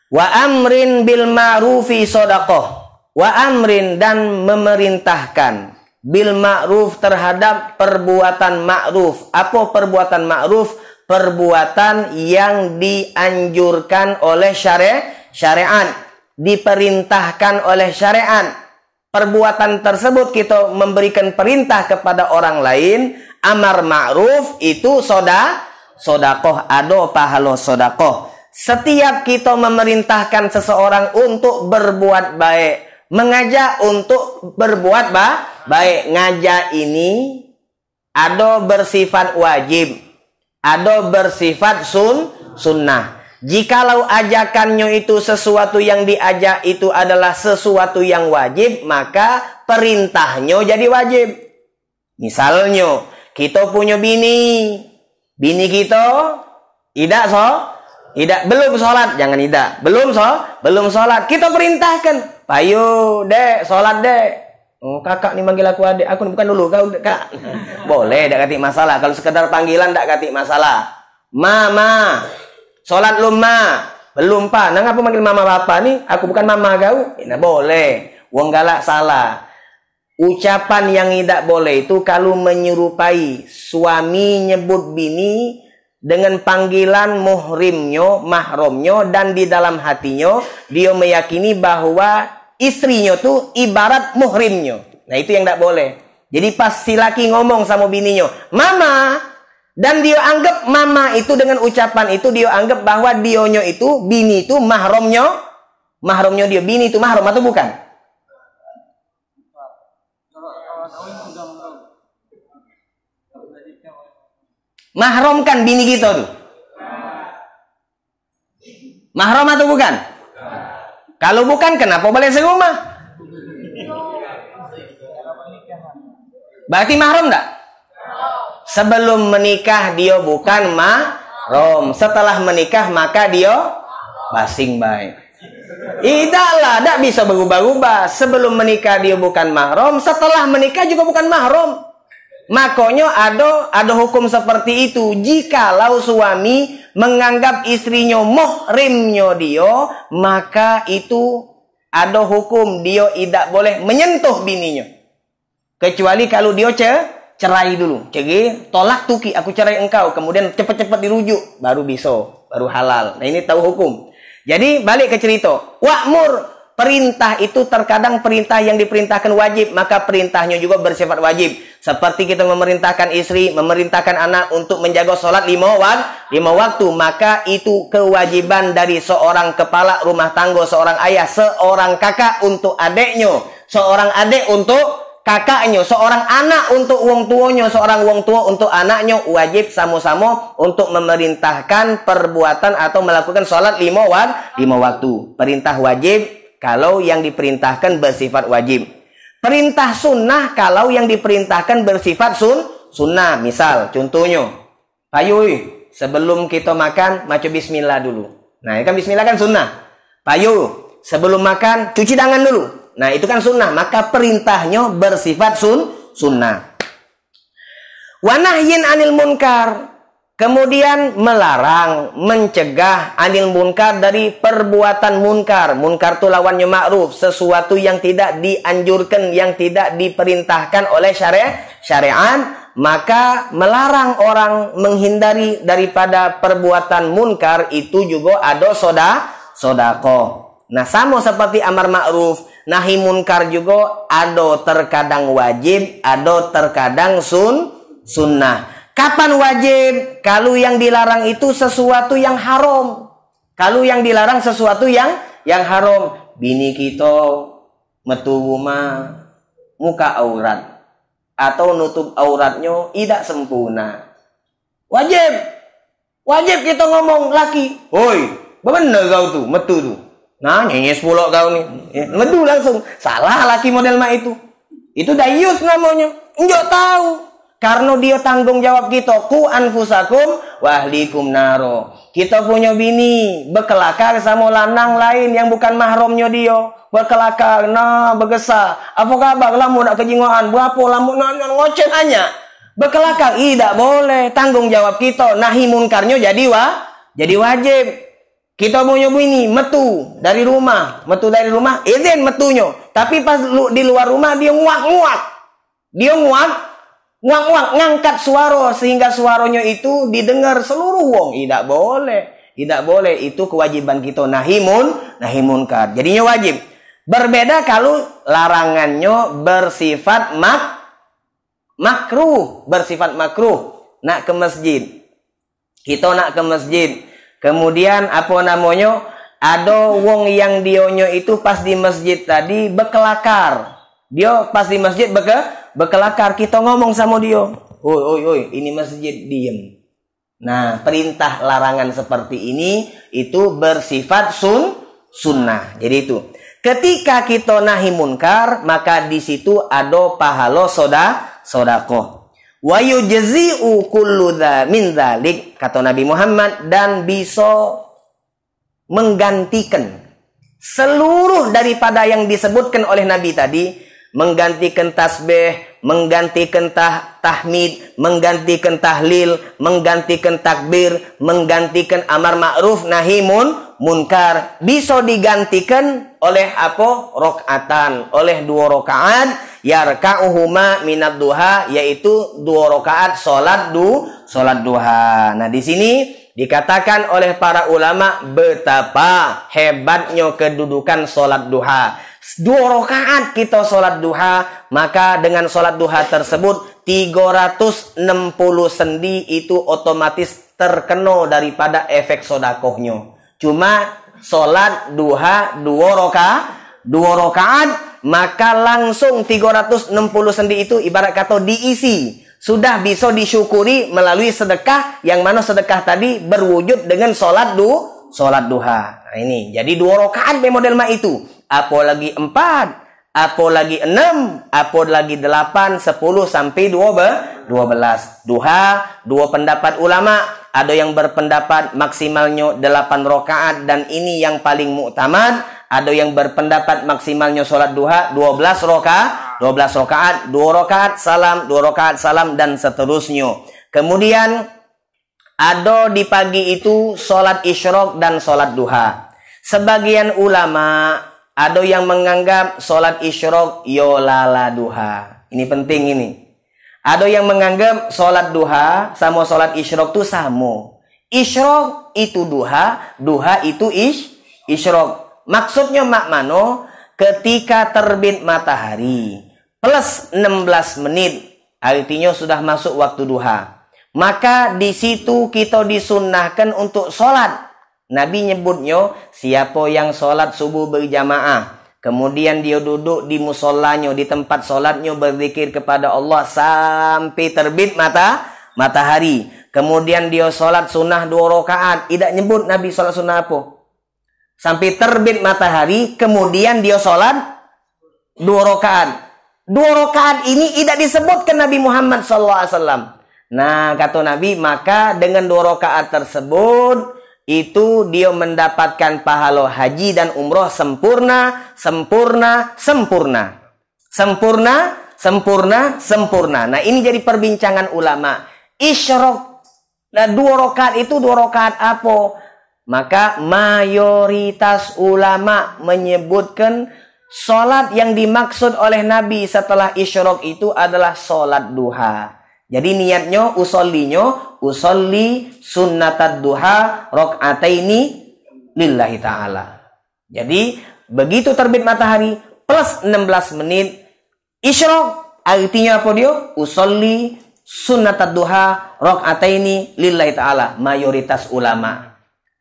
Speaker 1: wa amrin bil ma'rufi sodakoh. Wa amrin, dan memerintahkan, bil ma'ruf, terhadap perbuatan ma'ruf. Apa perbuatan ma'ruf? Perbuatan yang dianjurkan oleh syariat, diperintahkan oleh syariat. Perbuatan tersebut kita memberikan perintah kepada orang lain, amar ma'ruf, itu sodakoh, ada pahala sodakoh. Setiap kita memerintahkan seseorang untuk berbuat baik, mengajak untuk berbuat baik, ngajak ini ada bersifat wajib, ada bersifat sunnah. Jikalau ajakannya itu sesuatu yang diajak itu adalah sesuatu yang wajib, maka perintahnya jadi wajib. Misalnya, kita punya bini kita belum sholat, jangan belum sholat, kita perintahkan, payo dek, sholat dek. Oh, kakak ni manggil aku adik, aku bukan dulu kau kak. Boleh, tak katik masalah. Kalau sekedar panggilan tak katik masalah. Mama, sholat lu ma, belum pa. Nang apa manggil mama bapak ni? Aku bukan mama kau. Nah, boleh. Wong galak salah. Ucapan yang tidak boleh itu kalau menyerupai suami nyebut bini dengan panggilan mahramnya, dan di dalam hatinya dia meyakini bahwa istrinya tuh ibarat muhrimnya. Nah, itu yang tidak boleh. Jadi pas si laki ngomong sama bininya, mama, dan dia anggap mama itu dengan ucapan itu dia anggap bahwa dionyo itu, bini itu mahramnya dia. Bini itu mahram atau bukan? Mahram kan bini kita tuh. Mahram atau bukan? Kalau bukan, kenapa boleh serumah? Berarti mahram enggak? Sebelum menikah dia bukan mahram. Setelah menikah maka dia basing baik. Tidaklah, tidak bisa berubah-ubah. Sebelum menikah dia bukan mahram, setelah menikah juga bukan mahram. Makanya ada hukum seperti itu. Jikalau suami menganggap istrinya muhrimnya dia, maka itu ada hukum dia tidak boleh menyentuh bininya. Kecuali kalau dia cerai dulu. Jadi tolak tuki, aku cerai engkau, kemudian cepat-cepat dirujuk, baru bisa, baru halal. Nah, ini tahu hukum. Jadi balik ke cerita. Wa'mur Perintah itu terkadang perintah yang diperintahkan wajib, maka perintahnya juga bersifat wajib. Seperti kita memerintahkan istri, memerintahkan anak untuk menjaga sholat 5 waktu, maka itu kewajiban dari seorang kepala rumah tangga, seorang ayah, seorang kakak untuk adiknya, seorang adik untuk kakaknya, seorang anak untuk wong tuanya, seorang wong tua untuk anaknya, wajib sama-sama untuk memerintahkan perbuatan atau melakukan sholat 5 waktu. Perintah wajib kalau yang diperintahkan bersifat wajib. Perintah sunnah kalau yang diperintahkan bersifat sunnah. Misal, contohnya, payu, sebelum kita makan, maca bismillah dulu. Nah, itu kan bismillah kan sunnah. Payu, sebelum makan, cuci tangan dulu. Nah, itu kan sunnah. Maka perintahnya bersifat sunnah. Wa nahyin anil munkar. Kemudian melarang, mencegah anil munkar dari perbuatan munkar. Munkar itu lawannya ma'ruf, sesuatu yang tidak dianjurkan, yang tidak diperintahkan oleh syariat. Maka melarang orang menghindari daripada perbuatan munkar itu juga ada sodaqoh. Nah, sama seperti amar ma'ruf, nahi munkar juga ada terkadang wajib, ada terkadang sunnah. Kapan wajib? Kalau yang dilarang itu sesuatu yang haram. Kalau yang dilarang sesuatu yang haram. Bini kita metu rumah muka aurat atau nutup auratnya tidak sempurna. Wajib. Wajib kita ngomong laki. Woi, bener kau tuh, metu tuh. Nah, nyenyes pulak kau nih. Metu langsung. Salah laki model mak itu. Itu dayus namanya. Enggak tahu. Karena dia tanggung jawab kita. Ku anfusakum wahlikum naro. Kita punya bini berkelakar sama lanang lain yang bukan mahramnya dia. Berkelakar, nah bergesa. Apa kabar lamu nak kejingoan? Berapa lamu nak ngoceh hanya? Berkelakar, tidak boleh. Tanggung jawab kita. Nahi munkarnya jadi wajib. Kita punya bini metu dari rumah. Izin metunya. Tapi pas di luar rumah dia nguak-nguak. Nguak-nguak, ngangkat suara sehingga suaranya itu didengar seluruh wong. Tidak boleh. Itu kewajiban kita. Nahi munkar. Jadinya wajib. Berbeda kalau larangannya bersifat makruh. Nak ke masjid. Kita nak ke masjid. Kemudian apa namanya? Ada wong yang dionyo itu pas di masjid tadi berkelakar. Dia pas di masjid berkelakar, kita ngomong sama dia. Oi, ini masjid, diem. Nah, perintah larangan seperti ini itu bersifat sunnah. Jadi itu. Ketika kita nahi munkar, maka di situ ada pahala sodaqoh. Wa yujzi'u kullu min dzalik, kata Nabi Muhammad, dan bisa menggantikan seluruh daripada yang disebutkan oleh Nabi tadi. Menggantikan tasbih, menggantikan tahmid, menggantikan tahlil, menggantikan takbir, menggantikan amar ma'ruf nahi munkar. Bisa digantikan oleh apa? Rakaatan, oleh 2 rakaat yarka'uhuma minad duha, yaitu 2 rakaat salat duha. Nah, di sini dikatakan oleh para ulama betapa hebatnya kedudukan salat duha. 2 rakaat kita sholat duha, maka dengan sholat duha tersebut 360 sendi itu otomatis terkena daripada efek sodakohnya. Cuma sholat duha 2 rakaat, maka langsung 360 sendi itu ibarat kata diisi. Sudah bisa disyukuri melalui sedekah, yang mana sedekah tadi berwujud dengan sholat duha. Nah, ini jadi 2 rakaat model mak itu. Apalagi 4, apalagi 6, apalagi 8, 10 sampai 12. Duha, 2 pendapat ulama. Ada yang berpendapat maksimalnya 8 rakaat dan ini yang paling muktamad. Ada yang berpendapat maksimalnya sholat duha 12 rakaat, 2 rakaat salam dan seterusnya. Kemudian ada di pagi itu sholat isyraq dan sholat duha. Sebagian ulama ada yang menganggap sholat isyraq yolala duha. Ini penting ini. Ada yang menganggap sholat duha sama sholat isyraq itu sama. Isyraq itu duha, duha itu isyraq. Maksudnya mak mano ketika terbit matahari plus 16 menit, artinya sudah masuk waktu duha. Maka di situ kita disunnahkan untuk sholat. Nabi nyebutnya, siapa yang sholat subuh berjamaah, kemudian dia duduk di musolanya, di tempat sholatnya, berzikir kepada Allah sampai terbit matahari. Kemudian dia sholat sunnah 2 rakaat. Tidak nyebut Nabi sholat sunnah apa. Sampai terbit matahari, kemudian dia sholat 2 rakaat. 2 rakaat ini tidak disebutkan Nabi Muhammad SAW. Nah, kata Nabi, maka dengan 2 rakaat tersebut, itu dia mendapatkan pahala haji dan umroh sempurna, sempurna, sempurna. Sempurna, sempurna, sempurna. Nah, ini jadi perbincangan ulama. Isyraq. Nah, 2 rakaat itu 2 rakaat apa? Maka mayoritas ulama menyebutkan sholat yang dimaksud oleh Nabi setelah isyraq itu adalah sholat duha. Jadi niatnya, usolli sunnatad duha rok'ataini lillahi ta'ala. Jadi begitu terbit matahari plus 16 menit isyraq, artinya apa dia? Usolli sunnatad duha rok'ataini lillahi ta'ala. Mayoritas ulama.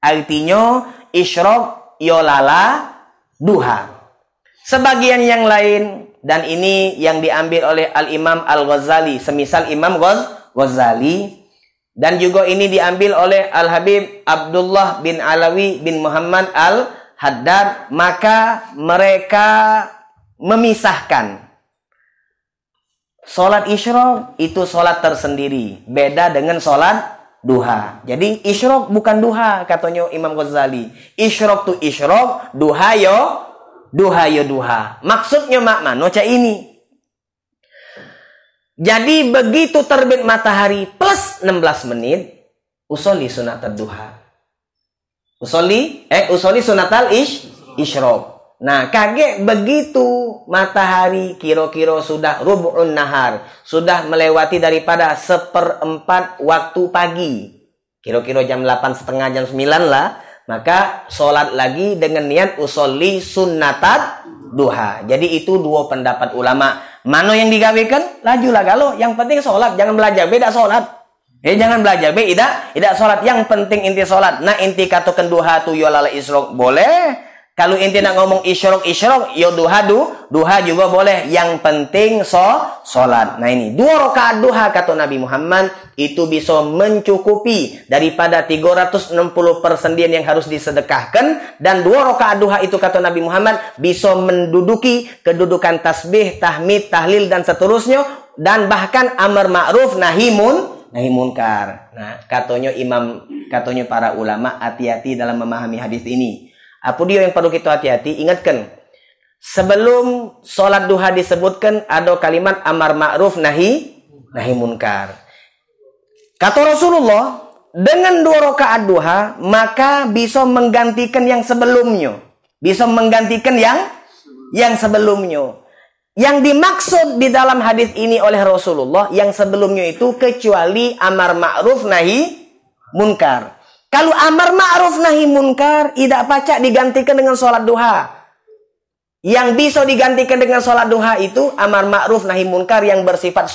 Speaker 1: Artinya isyraq yolala duha. Sebagian yang lain, dan ini yang diambil oleh Al-Imam Al-Ghazali, semisal Imam Ghazali, dan juga ini diambil oleh Al-Habib Abdullah bin Alawi bin Muhammad Al-Haddad, maka mereka memisahkan. Sholat isyraq itu sholat tersendiri, beda dengan sholat duha. Jadi isyraq bukan duha, katanya Imam Ghazali. Isyraq tu isyraq, duha yo duha. Maksudnya makna cak ini. Jadi begitu terbit matahari plus 16 menit, usolli sunatad duha. Usolli sunatal isyraq. Nah, kaget begitu matahari kira-kira sudah rub'un nahar, sudah melewati daripada 1/4 waktu pagi. Kira-kira jam 8:30, jam 9 lah. Maka sholat lagi dengan niat usolli sunnatat duha. Jadi itu 2 pendapat ulama. Mana yang digawekan? Lajulah kalau. Yang penting sholat. Jangan belajar beda sholat. Jangan belajar beda sholat. Yang penting inti sholat. Nah, inti katakan duha tu yolala isyraq boleh. Kalau inti nak ngomong isyraq, yo duha juga boleh. Yang penting sholat. Nah ini 2 rakaat duha kata Nabi Muhammad itu bisa mencukupi daripada 360 persendian yang harus disedekahkan, dan 2 rakaat duha itu kata Nabi Muhammad bisa menduduki kedudukan tasbih, tahmid, tahlil dan seterusnya, dan bahkan amar ma'ruf nahi munkar. Nah, katanya para ulama hati-hati dalam memahami hadis ini. Apa dia yang perlu kita hati-hati? Ingatkan, sebelum sholat duha disebutkan ada kalimat amar ma'ruf nahi munkar. Kata Rasulullah, dengan 2 rakaat duha maka bisa menggantikan yang sebelumnya. Bisa menggantikan yang sebelumnya. Yang dimaksud di dalam hadis ini oleh Rasulullah yang sebelumnya itu kecuali amar ma'ruf nahi munkar. Kalau amar ma'ruf nahi munkar, tidak pacak digantikan dengan sholat duha. Yang bisa digantikan dengan sholat duha itu amar ma'ruf nahi munkar yang bersifat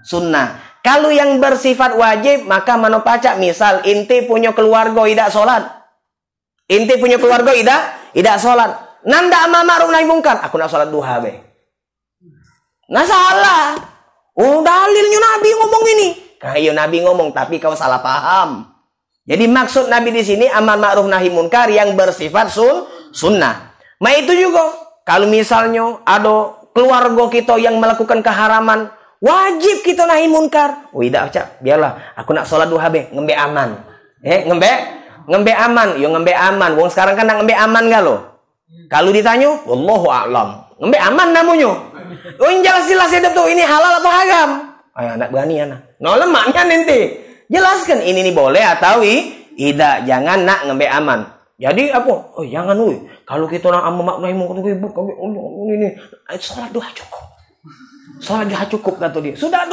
Speaker 1: sunnah. Kalau yang bersifat wajib, maka mana pacak. Misal, inti punya keluarga tidak sholat. Inti punya keluarga tidak sholat. Nanda amar ma'ruf nahi munkar. Aku nak sholat duha, be. Nah, salah. Oh, dalilnya Nabi ngomong ini. Iya, Nabi ngomong, tapi kau salah paham. Jadi maksud Nabi di sini amar ma'ruf nahi munkar yang bersifat sunnah. Nah itu juga kalau misalnya ada keluarga kita yang melakukan keharaman, wajib kita nahi munkar. Oh tidak cak, biarlah aku nak sholat duha be, ngembe aman. Ngembe aman, yo ngembe aman. Wong sekarang kan nak ngembe aman gak lo? Kalau ditanya, wallahu a'lam. Ngembe aman namanya. Oh jelas-jelas hidup tuh ini halal atau haram? Ayo anak berani anak. No lemaknya nanti. Jelaskan ini nih boleh atau tidak, jangan nak ngembe aman. Jadi apa? Oh jangan kalau kita nak amar nahi munkar ini sholat duha cukup. Sholat duha cukup kata dia. Sudah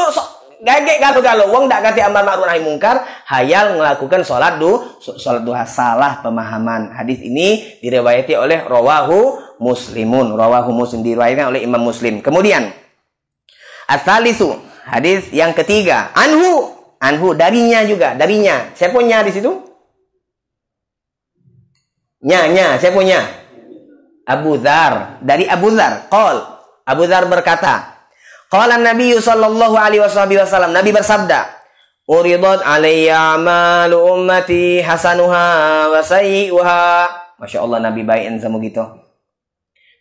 Speaker 1: gagek galau-galau wong dak kati amar ma'ruf nahi mungkar, hayal melakukan salat duha. Salah pemahaman. Hadis ini diriwayati oleh rawahu Muslimun. Rawahu Muslim, diriwayatkan oleh Imam Muslim. Kemudian Ats-tsalitsu, hadis yang ketiga, anhu darinya juga, darinya. Siapa nya di situ? Nya, siapa nya? Abu Dzar, dari Abu Dzar. Abu Dzar berkata, qala Nabi sallallahu alaihi wasallam, Nabi bersabda, uridat alayya amalu ummati hasanuha wa sayyi'uha. Masya Allah, Nabi bayin sama gitu.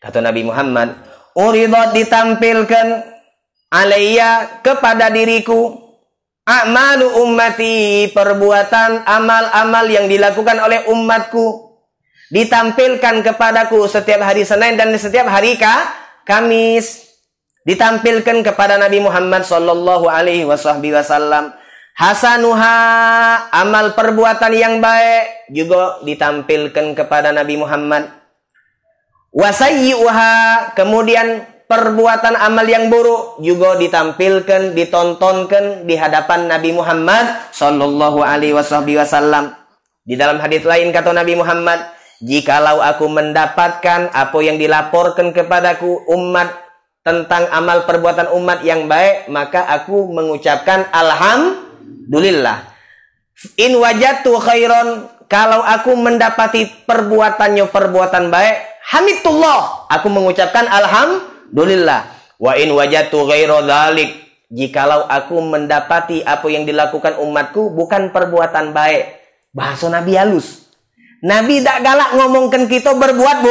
Speaker 1: Kata Nabi Muhammad, uridat ditampilkan alayya kepada diriku, amalu ummati, perbuatan amal-amal yang dilakukan oleh umatku, ditampilkan kepadaku setiap hari Senin dan setiap hari Kamis. Ditampilkan kepada Nabi Muhammad sallallahu alaihi wasallam. Hasanuha, amal perbuatan yang baik juga ditampilkan kepada Nabi Muhammad. Wasayyi'uha, kemudian perbuatan amal yang buruk juga ditampilkan, ditontonkan di hadapan Nabi Muhammad sallallahu alaihi wasallam. Di dalam hadis lain kata Nabi Muhammad, jikalau aku mendapatkan apa yang dilaporkan kepadaku umat tentang amal perbuatan umat yang baik, maka aku mengucapkan alhamdulillah. In wajadtu khairon, kalau aku mendapati perbuatan baik, hamidullah, aku mengucapkan alhamdulillah. Wa in wajadtu ghaira dzalik, jikalau aku mendapati apa yang dilakukan umatku bukan perbuatan baik. Bahasa Nabi halus. Nabi tak galak ngomongkan kita berbuat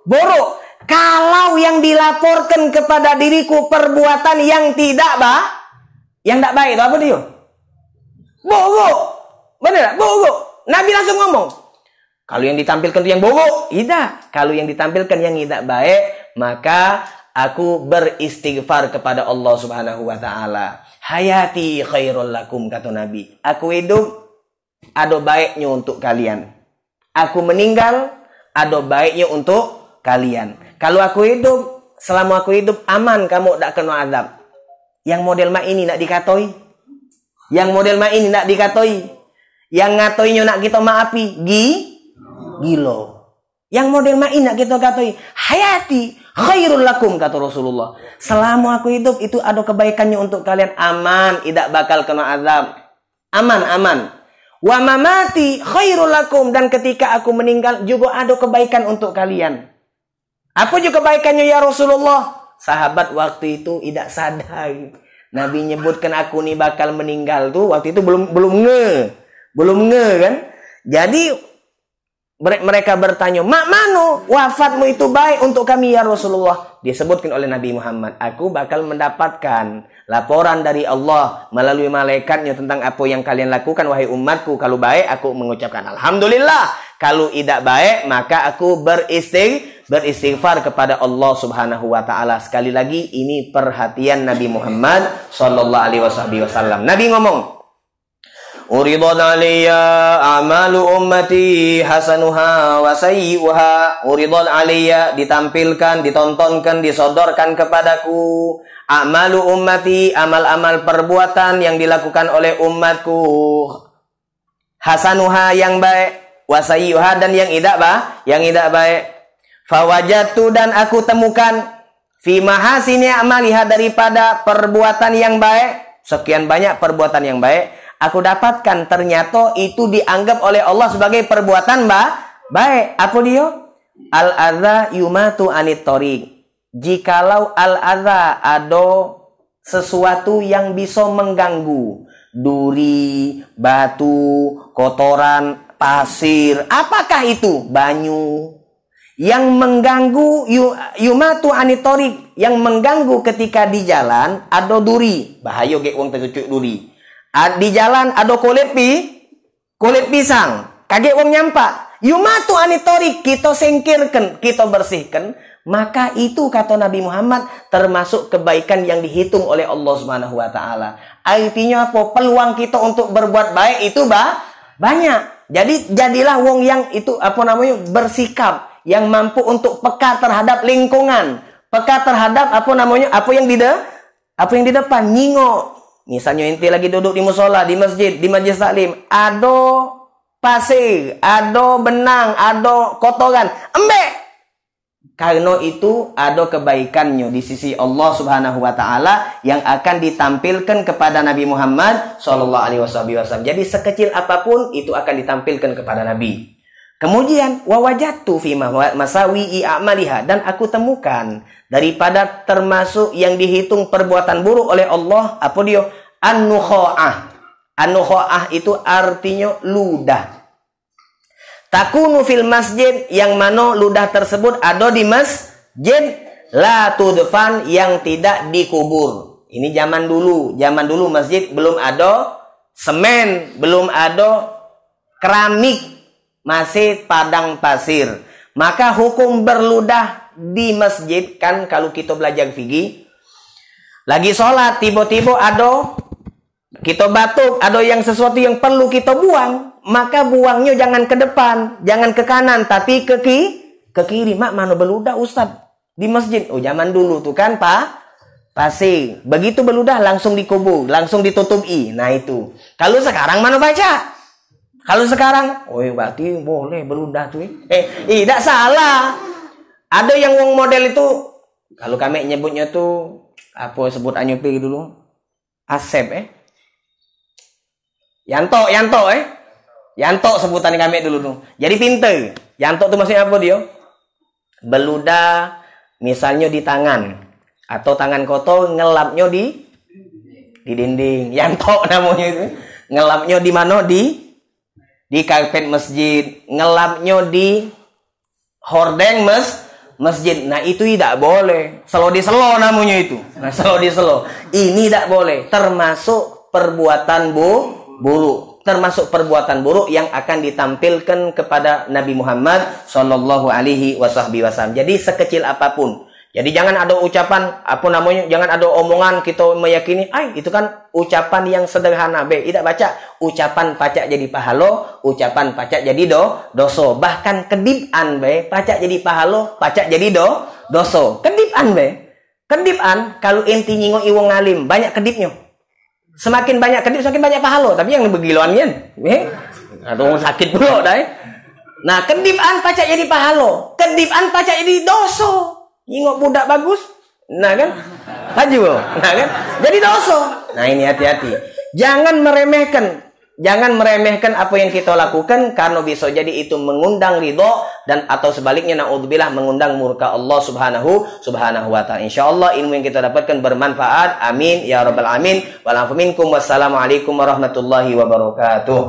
Speaker 1: buruk. Kalau yang dilaporkan kepada diriku perbuatan yang tidak baik, itu apa dia? Buruk. Benar tak? Buruk. Nabi langsung ngomong. Kalau yang ditampilkan itu yang buruk, tidak. Kalau yang ditampilkan yang tidak baik, maka aku beristighfar kepada Allah Subhanahu wa taala. Hayati khairul lakum, kata Nabi. Aku hidup ada baiknya untuk kalian. Aku meninggal ada baiknya untuk kalian. Kalau aku hidup, selama aku hidup aman, kamu tak kena azab. Yang model mak ini nak dikatoi. Yang model mak ini nak dikatoi. Yang ngatoinya nak kita maafi, gilo. Yang model mak ini nak kita katoi, hayati khairul lakum, kata Rasulullah. Selama aku hidup itu ada kebaikannya untuk kalian, aman, tidak bakal kena azab. Aman. Wa mamati khairul lakum, dan ketika aku meninggal juga ada kebaikan untuk kalian. Apa juga kebaikannya ya Rasulullah? Sahabat waktu itu tidak sadar. Nabi nyebutkan aku nih bakal meninggal tuh waktu itu belum nge kan? Jadi mereka bertanya, "Mak mano wafatmu itu baik untuk kami ya Rasulullah?" Disebutkan oleh Nabi Muhammad, aku bakal mendapatkan laporan dari Allah melalui malaikatnya tentang apa yang kalian lakukan wahai umatku. Kalau baik aku mengucapkan alhamdulillah. Kalau tidak baik maka aku beristighfar kepada Allah Subhanahu wa taala. Sekali lagi ini perhatian Nabi Muhammad sallallahu alaihi wasallam. Nabi ngomong, "Uridat alayya amalu ummati hasanuha wa sayyi'uha." Uridat alayya, ditampilkan, ditontonkan, disodorkan kepadaku. Amalu ummati, amal-amal perbuatan yang dilakukan oleh umatku. Hasanuha, yang baik. Wasayuha, dan yang tidak baik. Fawajatu, dan aku temukan. Fi mahasini amaliha, daripada perbuatan yang baik. Sekian banyak perbuatan yang baik. Aku dapatkan ternyata itu dianggap oleh Allah sebagai perbuatan baik. Apa dia? Al-adha yumatu anit tariq. Jikalau al-adha ada sesuatu yang bisa mengganggu. Duri, batu, kotoran, pasir, apakah itu? Banyu yang mengganggu, yumatu anitorik, yang mengganggu ketika di jalan ada duri, bahaya ge wong tercucuk duri. Di jalan ada kulit pisang, kaget wong nyampak, yumatu anitorik, kita singkirkan, kita bersihkan, maka itu kata Nabi Muhammad termasuk kebaikan yang dihitung oleh Allah Subhanahu wa taala. Artinya apa? Peluang kita untuk berbuat baik itu banyak. Jadi jadilah wong yang itu bersikap, yang mampu untuk peka terhadap lingkungan, peka terhadap apa yang di depan, Misalnya ente lagi duduk di musola, di masjid, di majelis taklim, ada pasir, ada benang, ada kotoran, embek. Karena itu ada kebaikannya di sisi Allah Subhanahu wa taala yang akan ditampilkan kepada Nabi Muhammad sallallahu alaihi wasallam. Jadi sekecil apapun itu akan ditampilkan kepada Nabi. Kemudian wawajatu fi masawi'i a'maliha, dan aku temukan daripada termasuk yang dihitung perbuatan buruk oleh Allah apa dia? An-nukha'ah. An-nukha'ah itu artinya ludah. Takunu fil masjid, yang mana ludah tersebut ada di masjid, la tudfan, yang tidak dikubur. Ini zaman dulu. Zaman dulu masjid belum ada semen, belum ada keramik, masih padang pasir. Maka hukum berludah di masjid, kan kalau kita belajar fikih, lagi sholat tiba-tiba ada kita batuk, ada yang sesuatu yang perlu kita buang, maka buangnya jangan ke depan, jangan ke kanan, tapi ke kiri. Mak, mana beludah Ustaz di masjid? Oh, zaman dulu tuh kan pasir. Begitu beludah langsung dikubur, langsung ditutupi. Nah itu. Kalau sekarang mana baca? Kalau sekarang, oh berarti boleh beludah tuh. Tidak salah. Ada yang wong model itu, kalau kami nyebutnya tuh apa sebut anyupi dulu? Asep Yanto sebutan kami dulu tuh. Jadi pinter. Yanto tuh maksudnya apa dia? Beludah misalnya di tangan atau tangan kotor, ngelapnya di dinding. Yanto namanya itu. Ngelapnya di mana? Di karpet masjid, ngelapnya di hordeng masjid. Nah itu tidak boleh. Selo di selo namanya itu. Nah selo di selo. Ini tidak boleh. Termasuk perbuatan buruk. Termasuk perbuatan buruk yang akan ditampilkan kepada Nabi Muhammad sallallahu alaihi wasallam. Jadi sekecil apapun. Jadi jangan ada ucapan jangan ada omongan kita meyakini, itu kan ucapan yang sederhana. Tidak baca ucapan pacak jadi pahala, ucapan pacak jadi dosa. Bahkan kedipan pacak jadi pahala, pacak jadi dosa. Kedipan Kedipan kalau enti nyingok wong alim, banyak kedipnya. Semakin banyak kedip, semakin banyak pahala. Tapi yang begiluan kan, atau sakit pula dah. Nah, kedipan pacak jadi pahala, kedipan pacak jadi dosa. Nyingok budak bagus, nah kan, laju, nah kan, jadi dosa. Nah ini hati-hati, jangan meremehkan apa yang kita lakukan, karena bisa jadi itu mengundang ridho dan atau sebaliknya naudzubillah mengundang murka Allah subhanahu wa ta'ala. Insyaallah ilmu yang kita dapatkan bermanfaat. Amin ya rabbal alamin. Wassalamualaikum warahmatullahi wabarakatuh.